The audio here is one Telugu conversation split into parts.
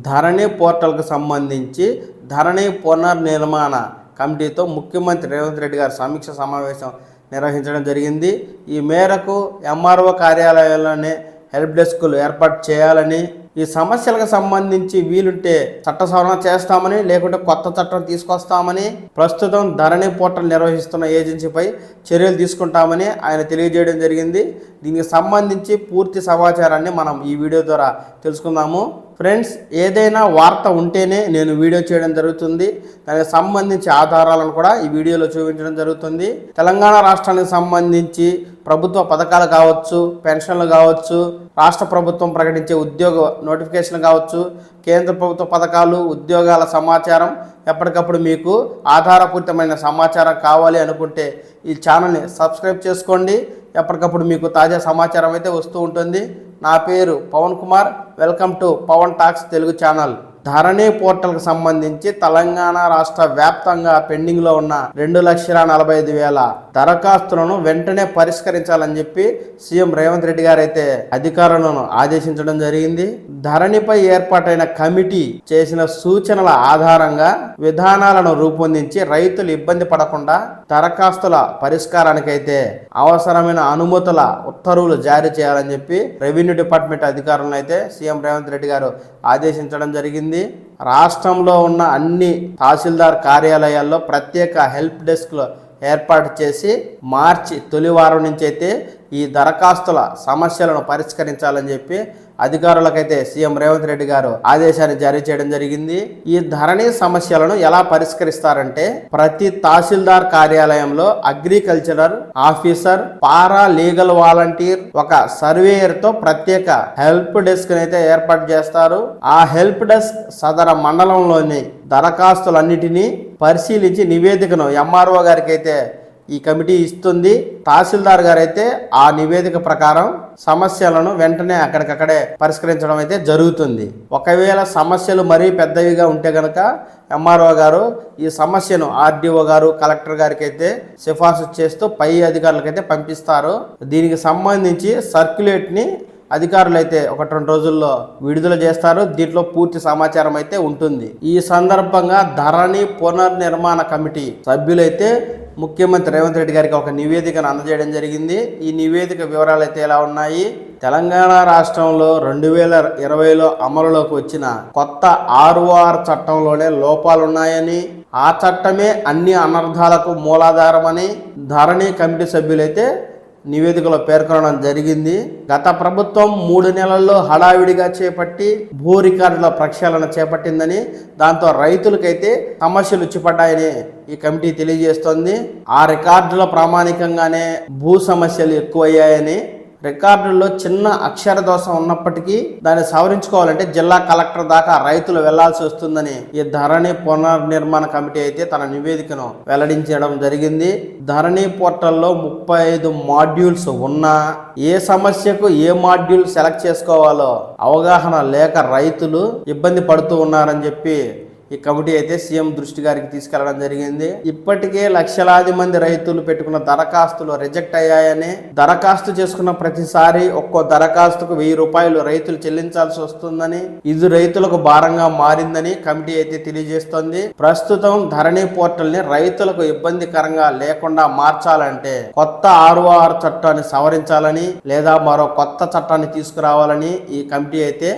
ధరణి పోర్టల్కు సంబంధించి ధరణి పునర్నిర్మాణ కమిటీతో ముఖ్యమంత్రి రేవంత్ రెడ్డి గారు సమీక్ష సమావేశం నిర్వహించడం జరిగింది. ఈ మేరకు ఎంఆర్ఓ కార్యాలయాల్లోనే హెల్ప్ డెస్క్లు ఏర్పాటు చేయాలని, ఈ సమస్యలకు సంబంధించి వీలుంటే చట్ట సవరణ చేస్తామని, లేకుంటే కొత్త చట్టం తీసుకొస్తామని, ప్రస్తుతం ధరణి పోర్టల్ నిర్వహిస్తున్న ఏజెన్సీపై చర్యలు తీసుకుంటామని ఆయన తెలియజేయడం జరిగింది. దీనికి సంబంధించి పూర్తి సమాచారాన్ని మనం ఈ వీడియో ద్వారా తెలుసుకుందాము. ఫ్రెండ్స్, ఏదైనా వార్త ఉంటేనే నేను వీడియో చేయడం జరుగుతుంది. దానికి సంబంధించి ఆధారాలను కూడా ఈ వీడియోలో చూపించడం జరుగుతుంది. తెలంగాణ రాష్ట్రానికి సంబంధించి ప్రభుత్వ పథకాలు కావచ్చు, పెన్షన్లు కావచ్చు, రాష్ట్ర ప్రభుత్వం ప్రకటించే ఉద్యోగ నోటిఫికేషన్లు కావచ్చు, కేంద్ర ప్రభుత్వ పథకాలు, ఉద్యోగాల సమాచారం ఎప్పటికప్పుడు మీకు ఆధారపూరితమైన సమాచారం కావాలి అనుకుంటే ఈ ఛానల్ని సబ్స్క్రైబ్ చేసుకోండి. ఎప్పటికప్పుడు మీకు తాజా సమాచారం అయితే వస్తూ ఉంటుంది. నా పేరు Pavan Kumar. Welcome to Pavan talks Telugu channel. Dharani పోర్టల్కి సంబంధించి తెలంగాణ రాష్ట్ర వ్యాప్తంగా పెండింగ్లో ఉన్న 2,45,000 దరఖాస్తులను వెంటనే పరిష్కరించాలని చెప్పి సీఎం రేవంత్ రెడ్డి గారు అయితే అధికారులను ఆదేశించడం జరిగింది. ధరణిపై ఏర్పాటైన కమిటీ చేసిన సూచనల ఆధారంగా విధానాలను రూపొందించి రైతులు ఇబ్బంది పడకుండా దరఖాస్తుల పరిష్కారానికైతే అవసరమైన అనుమతుల ఉత్తర్వులు జారీ చేయాలని చెప్పి రెవెన్యూ డిపార్ట్మెంట్ అధికారులను అయితే సీఎం రేవంత్ రెడ్డి గారు ఆదేశించడం జరిగింది. రాష్ట్రంలో ఉన్న అన్ని తహసీల్దార్ కార్యాలయాల్లో ప్రత్యేక హెల్ప్ డెస్క్లు ఏర్పాటు చేసి మార్చి తొలి వారం నుంచి అయితే ఈ దరఖాస్తుల సమస్యలను పరిష్కరించాలని చెప్పి అధికారులకైతే సీఎం రేవంత్ రెడ్డి గారు ఆదేశాన్ని జారీ చేయడం జరిగింది. ఈ ధరణి సమస్యలను ఎలా పరిష్కరిస్తారంటే, ప్రతి తహసీల్దార్ కార్యాలయంలో అగ్రికల్చరల్ ఆఫీసర్, పారా లీగల్ వాలంటీర్, ఒక సర్వేయర్ తో ప్రత్యేక హెల్ప్ డెస్క్ అయితే ఏర్పాటు చేస్తారు. ఆ హెల్ప్ డెస్క్ సదర మండలంలోని దరఖాస్తులన్నిటినీ పరిశీలించి నివేదికను ఎంఆర్ఓ గారికి అయితే ఈ కమిటీ ఇస్తుంది. తహసీల్దార్ గారు అయితే ఆ నివేదిక ప్రకారం సమస్యలను వెంటనే అక్కడికక్కడే పరిష్కరించడం అయితే జరుగుతుంది. ఒకవేళ సమస్యలు మరీ పెద్దవిగా ఉంటే కనుక ఎంఆర్ఓ గారు ఈ సమస్యను ఆర్డీఓ గారు, కలెక్టర్ గారికి అయితే సిఫార్సు చేస్తూ పై అధికారులకైతే పంపిస్తారు. దీనికి సంబంధించి సర్క్యులేట్ని అధికారులు అయితే 1-2 రోజుల్లో విడుదల చేస్తారు. దీంట్లో పూర్తి సమాచారం అయితే ఉంటుంది. ఈ సందర్భంగా ధరణి పునర్నిర్మాణ కమిటీ సభ్యులైతే ముఖ్యమంత్రి రేవంత్ రెడ్డి గారికి ఒక నివేదికను అందజేయడం జరిగింది. ఈ నివేదిక వివరాలు అయితే ఎలా ఉన్నాయి? తెలంగాణ రాష్ట్రంలో 2020లో అమలులోకి వచ్చిన కొత్త ROR చట్టంలోనే లోపాలున్నాయని, ఆ చట్టమే అన్ని అనర్థాలకు మూలాధారమని ధరణి కమిటీ సభ్యులైతే నివేదికలో పేర్కొనడం జరిగింది. గత ప్రభుత్వం 3 నెలల్లో హడావిడిగా చేపట్టి భూ రికార్డుల ప్రక్షాళన చేపట్టిందని, దాంతో రైతులకైతే సమస్యలు వచ్చిపడ్డాయని ఈ కమిటీ తెలియజేస్తోంది. ఆ రికార్డుల ప్రామాణికంగానే భూ సమస్యలు ఎక్కువయ్యాయని, రికార్డుల్లో చిన్న అక్షర దోషం ఉన్నప్పటికీ దాన్ని సవరించుకోవాలంటే జిల్లా కలెక్టర్ దాకా రైతులు వెళ్లాల్సి వస్తుందని ఈ ధరణి పునర్నిర్మాణ కమిటీ అయితే తన నివేదికను వెల్లడించడం జరిగింది. ధరణి పోర్టల్లో 35 మాడ్యూల్స్ ఉన్నా ఏ సమస్యకు ఏ మాడ్యూల్ సెలెక్ట్ చేసుకోవాలో అవగాహన లేక రైతులు ఇబ్బంది పడుతూ ఉన్నారని చెప్పి ఈ కమిటీ అయితే సీఎం దృష్టి గారికి తీసుకెళ్లడం జరిగింది. ఇప్పటికే లక్షలాది మంది రైతులు పెట్టుకున్న దరఖాస్తులు రిజెక్ట్ అయ్యాయని, దరఖాస్తు చేసుకున్న ప్రతిసారి ఒక్కో దరఖాస్తుకు 1000 రూపాయలు రైతులు చెల్లించాల్సి వస్తుందని, ఇది రైతులకు భారంగా మారిందని కమిటీ అయితే తెలియజేస్తోంది. ప్రస్తుతం ధరణి పోర్టల్ ని రైతులకు ఇబ్బందికరంగా లేకుండా మార్చాలంటే కొత్త ROR చట్టాన్ని సవరించాలని, లేదా మరో కొత్త చట్టాన్ని తీసుకురావాలని ఈ కమిటీ అయితే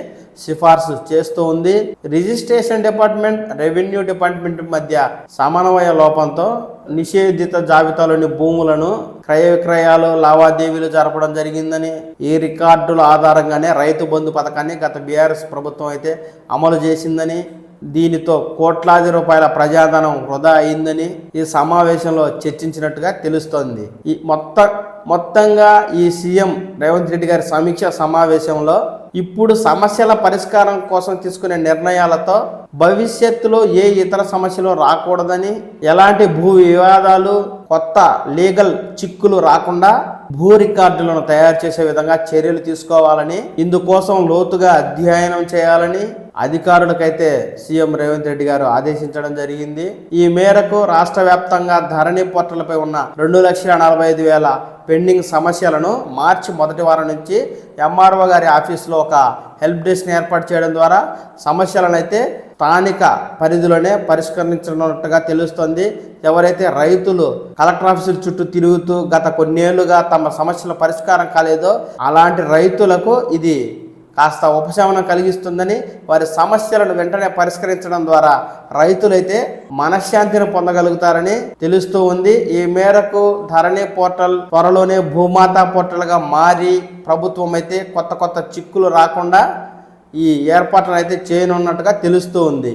సిఫార్సు చేస్తూ ఉంది. రిజిస్ట్రేషన్ డిపార్ట్మెంట్, రెవెన్యూ డిపార్ట్మెంట్ మధ్య సమన్వయ లోపంతో నిషేధిత జాబితాలోని భూములను క్రయ విక్రయాలు, లావాదేవీలు జరపడం జరిగిందని, ఈ రికార్డుల ఆధారంగానే రైతు బంధు పథకాన్ని గత బీఆర్ఎస్ ప్రభుత్వం అయితే అమలు చేసిందని, దీనితో కోట్లాది రూపాయల ప్రజాధనం వృధా అయిందని ఈ సమావేశంలో చర్చించినట్టుగా తెలుస్తోంది. ఈ మొత్తంగా ఈ సీఎం రేవంత్ రెడ్డి గారి సమీక్ష సమావేశంలో ఇప్పుడు సమస్యల పరిష్కారం కోసం తీసుకునే నిర్ణయాలతో భవిష్యత్తులో ఏ ఇతర సమస్యలు రాకూడదని, ఎలాంటి భూ వివాదాలు, కొత్త లీగల్ చిక్కులు రాకుండా భూ రికార్డులను తయారు చేసే విధంగా చర్యలు తీసుకోవాలని, ఇందుకోసం లోతుగా అధ్యయనం చేయాలని అధికారులకైతే సీఎం రేవంత్ రెడ్డి గారు ఆదేశించడం జరిగింది. ఈ మేరకు రాష్ట్ర వ్యాప్తంగా ధరణి పోర్టల్పై ఉన్న 2,45,000 పెండింగ్ సమస్యలను మార్చి మొదటి వారం నుంచి ఎంఆర్ఓ గారి ఆఫీసులో ఒక హెల్ప్ డెస్క్ ఏర్పాటు చేయడం ద్వారా సమస్యలను అయితే స్థానిక పరిధిలోనే పరిష్కరించనున్నట్టుగా తెలుస్తోంది. ఎవరైతే రైతులు కలెక్టర్ ఆఫీసుల చుట్టూ తిరుగుతూ గత కొన్నేళ్లుగా తమ సమస్యల పరిష్కారం కాలేదో అలాంటి రైతులకు ఇది కాస్త ఉపశమనం కలిగిస్తుందని, వారి సమస్యలను వెంటనే పరిష్కరించడం ద్వారా రైతులైతే మనశ్శాంతిని పొందగలుగుతారని తెలుస్తూ ఉంది. ఈ మేరకు ధరణి పోర్టల్ త్వరలోనే భూమాత పోర్టల్గా మారి ప్రభుత్వం అయితే కొత్త చిక్కులు రాకుండా ఈ ఏర్పాట్లను అయితే చేయనున్నట్టుగా తెలుస్తూ ఉంది.